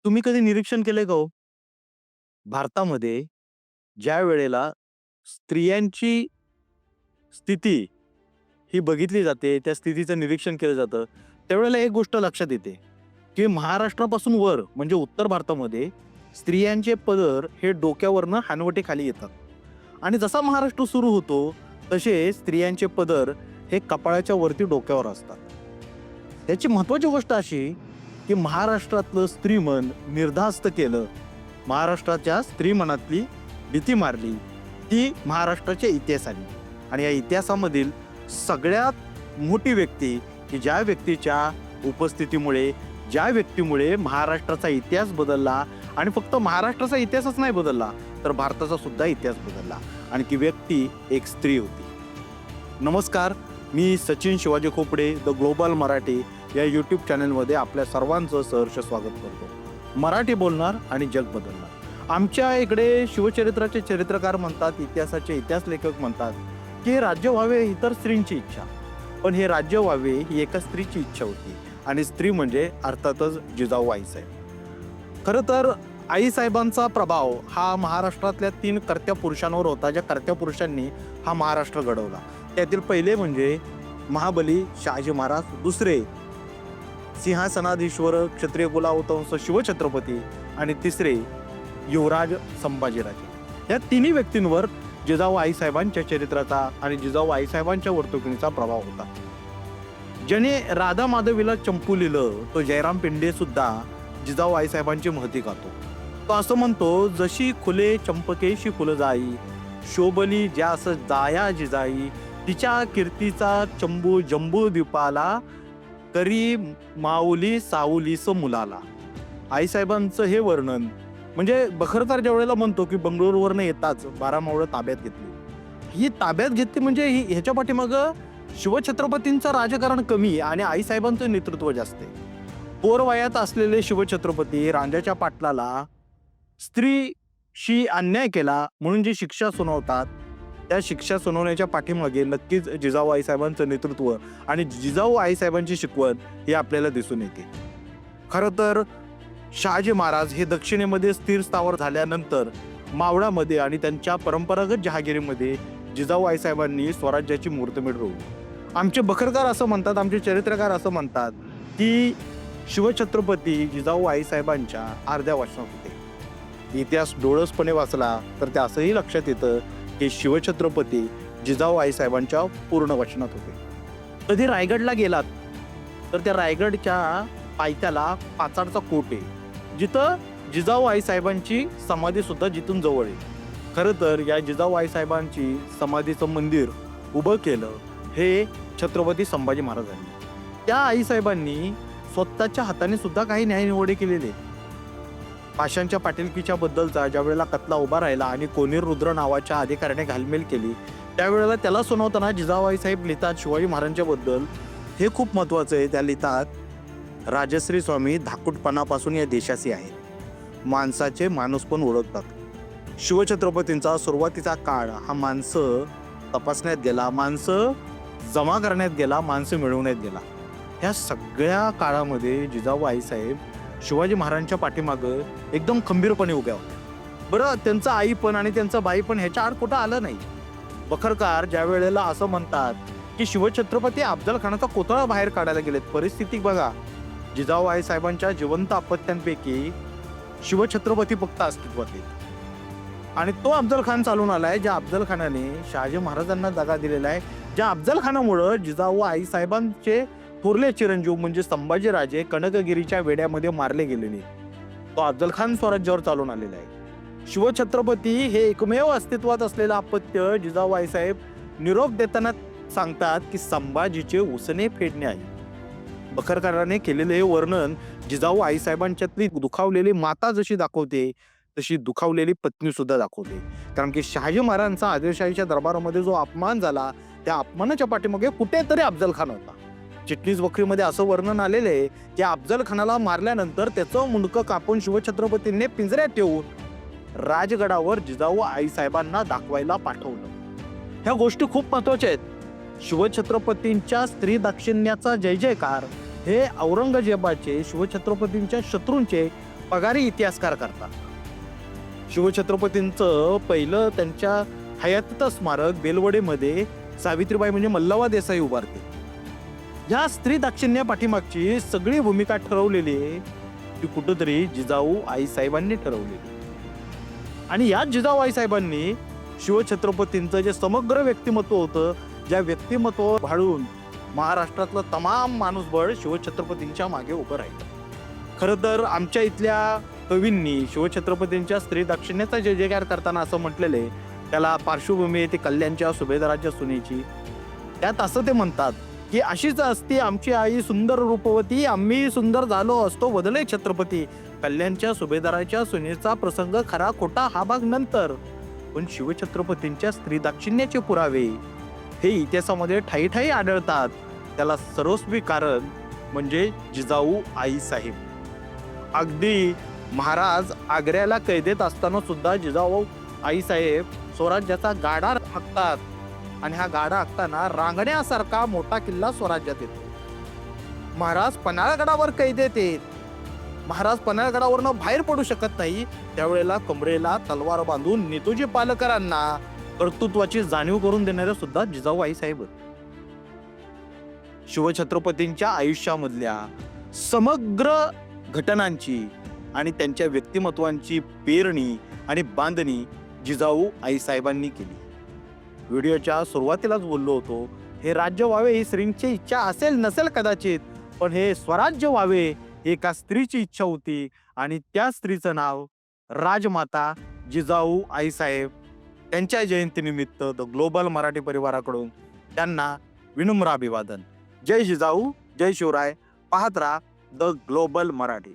तुम्ही कधी निरीक्षण केलंय का हो? भारतामध्ये ज्या वेळेला स्त्रियांची स्थिती ही बघितली जाते, त्या स्थितीचं निरीक्षण केलं जातं, त्यावेळेला एक गोष्ट लक्षात येते, की महाराष्ट्रापासून वर म्हणजे उत्तर भारतामध्ये स्त्रियांचे पदर हे डोक्यावरनं हनवटे खाली येतात आणि जसा महाराष्ट्र सुरू होतो, तसे स्त्रियांचे पदर हे कपाळाच्या वरती डोक्यावर असतात. त्याची महत्त्वाची गोष्ट अशी, की महाराष्ट्रातलं स्त्रीमन निर्धास्त केलं. महाराष्ट्राच्या स्त्रीमनातली भीती मारली. ती महाराष्ट्राच्या इतिहासाने आणि या इतिहासामधील सगळ्यात मोठी व्यक्ती, की ज्या व्यक्तीच्या उपस्थितीमुळे, ज्या व्यक्तीमुळे महाराष्ट्राचा इतिहास बदलला आणि फक्त महाराष्ट्राचा इतिहासच नाही बदलला, तर भारताचा सुद्धा इतिहास बदलला आणि ती व्यक्ती एक स्त्री होती. नमस्कार, मी सचिन शिवाजी खोपडे द ग्लोबल मराठी या यूट्यूब चॅनलमध्ये आपल्या सर्वांचं सहर्ष स्वागत करतो. मराठी बोलणार आणि जग बदलणार. आमच्या इकडे शिवचरित्राचे चरित्रकार म्हणतात, इतिहासाचे इतिहास लेखक म्हणतात, की हे राज्य व्हावे ही तर स्त्रींची इच्छा. पण हे राज्य व्हावे ही एका स्त्रीची इच्छा होती आणि स्त्री म्हणजे अर्थातच जिजाऊ आईसाहेब. खरं तर आईसाहेबांचा प्रभाव हा महाराष्ट्रातल्या 3 कर्त्या पुरुषांवर होता, ज्या कर्त्या पुरुषांनी हा महाराष्ट्र घडवला. त्यातील पहिले म्हणजे महाबली शहाजी महाराज, दुसरे सिंहासनाधीश्वर क्षत्रिय कुलावतंस शिवछत्रपती आणि तिसरे युवराज संभाजीराजे. या तिन्ही व्यक्तींवर जिजाऊ आईसाहेबांच्या चरित्राचा आणि जिजाऊ आईसाहेबांच्या वर्तणुकीचा प्रभाव होता. ज्याने राधा माधवीला चंपू लिहिलं, तो जयराम पिंडे सुद्धा जिजाऊ आईसाहेबांची महती गातो. तो असं म्हणतो, जशी खुले चंपकेशी फुलजाई, शोभली ज्यास जाया जिजाई, तिच्या कीर्तीचा चंबू जंबू द्वीपाला, करी माऊली साऊलीस मुलाला. आईसाहेबांचं हे वर्णन म्हणजे बखरदार ज्या वेळेला म्हणतो, की बंगळुरूवरनं येताच 12 मावळं ताब्यात घेतली. ही ताब्यात घेतली म्हणजे ह्याच्या पाठीमागं शिवछत्रपतींचं राजकारण कमी आणि आईसाहेबांचं नेतृत्व जास्त आहे. पोरवयात असलेले शिवछत्रपती रांजाच्या पाटलाला स्त्रीशी अन्याय केला म्हणून जी शिक्षा सुनावतात, त्या शिक्षा सुनावण्याच्या पाठीमागे नक्कीच जिजाऊ आईसाहेबांचं नेतृत्व आणि जिजाऊ आईसाहेबांची शिकवण ही आपल्याला दिसून येते. खरं तर शहाजी महाराज हे दक्षिणेमध्ये स्थिर स्थावर झाल्यानंतर मावळामध्ये आणि त्यांच्या परंपरागत जहागिरीमध्ये जिजाऊ आईसाहेबांनी स्वराज्याची मुहूर्तमेढ रोवली. आमचे बखरकार असं म्हणतात, आमचे चरित्रकार असं म्हणतात, की शिवछत्रपती जिजाऊ आईसाहेबांच्या अर्ध्या वचनात होते. इतिहास डोळसपणे वाचला तर ते असंही लक्षात येतं, की शिवछत्रपती जिजाऊ आईसाहेबांच्या पूर्ण वचनात होते. कधी रायगडला गेलात तर त्या रायगडच्या पायथ्याला पाचाडचा कोट आहे, जिथं जिजाऊ आईसाहेबांची समाधी सुद्धा जिथून जवळ आहे. खरं तर या जिजाऊ आईसाहेबांची समाधीचं मंदिर उभं केलं हे छत्रपती संभाजी महाराजांनी. त्या आईसाहेबांनी स्वतःच्या हाताने सुद्धा काही न्यायनिवडे केलेले. पाषाणच्या पाटीलकीच्या बद्दलचा ज्या वेळेला कथला उभा राहिला आणि कोणीर रुद्र नावाच्या अधिकाऱ्याने घालमेल केली, त्यावेळेला त्याला सुनावताना जिजाऊ आईसाहेब लिहितात शिवाजी महाराजांच्या बद्दल, हे खूप महत्वाचं आहे. त्या लिहितात, राजश्री स्वामी धाकूटपणापासून या देशाशी आहेत. माणसाचे माणूसपण ओळखतात. शिवछत्रपतींचा सुरुवातीचा काळ हा माणसं तपासण्यात गेला, माणसं जमा करण्यात गेला, माणसं मिळवण्यात गेला. ह्या सगळ्या काळामध्ये जिजाऊ आईसाहेब शिवाजी महाराजांच्या पाठीमागं एकदम खंबीरपणे उभ्या होत्या. बरं, त्यांचं आईपण आणि त्यांचं बाईपण ह्याच्या आड कुठं आलं नाही. बखरकार ज्या वेळेला असं म्हणतात, की शिवछत्रपती अफजल खानाचा कोतळा बाहेर काढायला गेलेत, परिस्थिती बघा. जिजाऊ आईसाहेबांच्या जिवंत अपत्यांपैकी शिवछत्रपती फक्त अस्तित्वात आहेत आणि तो अफजल खान चालून आलाय, ज्या अफजल खानाने शहाजी महाराजांना दगा दिलेला आहे, ज्या अफजल खानामुळं जिजाऊ आईसाहेबांचे थोरले चिरंजीव म्हणजे संभाजीराजे कनकगिरीच्या वेड्यामध्ये मारले गेलेले. तो अफजल खान स्वराज्यावर चालून आलेला आहे. शिवछत्रपती हे एकमेव अस्तित्वात असलेलं अपत्य जिजाऊ आईसाहेब निरोप देताना सांगतात, की संभाजीचे उसने फेडणे आहे. बखरकाराने केलेले हे वर्णन जिजाऊ आईसाहेबांच्यातली दुखावलेली माता जशी दाखवते, तशी दुखावलेली पत्नी सुद्धा दाखवते. कारण की शहाजी महाराजांचा आदिलशाहीच्या दरबारामध्ये जो अपमान झाला, त्या अपमानाच्या पाठीमागे कुठेतरी अफजल खान होता. चिटणीस बकरीमध्ये असं वर्णन आलेलं आहे, की अफजल खानाला मारल्यानंतर त्याचं मुंडकं कापून शिवछत्रपतींनी पिंजऱ्यात ठेवून राजगडावर जिजाऊ आईसाहेबांना दाखवायला पाठवलं. ह्या गोष्टी खूप महत्वाच्या आहेत. शिवछत्रपतींच्या स्त्री दाक्षिण्याचा जय जयकार हे औरंगजेबाचे, शिवछत्रपतींच्या शत्रूंचे पगारी इतिहासकार करतात. शिवछत्रपतींचं पहिलं त्यांच्या हयातीचं स्मारक बेलवडेमध्ये सावित्रीबाई म्हणजे मल्लवा देसाई उभारते. या स्त्री दाक्षिण्या पाठीमागची सगळी भूमिका ठरवलेली आहे ती कुठंतरी जिजाऊ आईसाहेबांनी ठरवलेली. आणि या जिजाऊ आईसाहेबांनी शिवछत्रपतींचं जे समग्र व्यक्तिमत्व होतं, ज्या व्यक्तिमत्व भाळून महाराष्ट्रातलं तमाम माणूसबळ शिवछत्रपतींच्या मागे उभं राहिलं. खरं तर आमच्या इथल्या कवींनी शिवछत्रपतींच्या स्त्री दाक्षिण्याचा जय जयकार करताना असं म्हटलेलं आहे, त्याला पार्श्वभूमी आहे ती कल्याणच्या सुभेदाराच्या सुनेची. त्यात असं ते म्हणतात की अशीच असती आमची आई सुंदर रूपवती, आम्ही सुंदर झालो असतो बदले छत्रपती. कल्याणच्या सुभेदाराच्या सुनेचा प्रसंग खरा खोटा हा भाग नंतर, पण शिवछत्रपतींच्या स्त्री दाक्षिण्याचे पुरावे हे इतिहासामध्ये ठाई ठाई आढळतात. त्याला सर्वस्वी कारण म्हणजे जिजाऊ आईसाहेब. अगदी महाराज आग्र्याला कैदेत असताना सुद्धा जिजाऊ आईसाहेब स्वराज्याचा गाडा हाकतात आणि हा गाडा हाकताना रांगण्यासारखा मोठा किल्ला स्वराज्यात येतो. महाराज पन्हाळगडावर कैदेत येत. महाराज पन्हाळगडावरनं बाहेर पडू शकत नाही, त्यावेळेला कमरेला तलवार बांधून नेतोजी पालकरांना कर्तृत्वाची जाणीव करून देणाऱ्या सुद्धा जिजाऊ आईसाहेब. शिवछत्रपतींच्या आयुष्यामधल्या समग्र घटनांची आणि त्यांच्या व्यक्तिमत्वांची पेरणी आणि बांधणी जिजाऊ आईसाहेबांनी केली. व्हिडिओच्या सुरुवातीलाच बोललो होतो, हे राज्य व्हावे ही स्त्रीची इच्छा असेल नसेल कदाचित, पण हे स्वराज्य व्हावे एका स्त्रीची इच्छा होती आणि त्या स्त्रीचं नाव राजमाता जिजाऊ आईसाहेब. त्यांच्या जयंतीनिमित्त द ग्लोबल मराठी परिवाराकडून त्यांना विनम्र अभिवादन. जय जिजाऊ, जय शिवराय. पाहत राहा द ग्लोबल मराठी.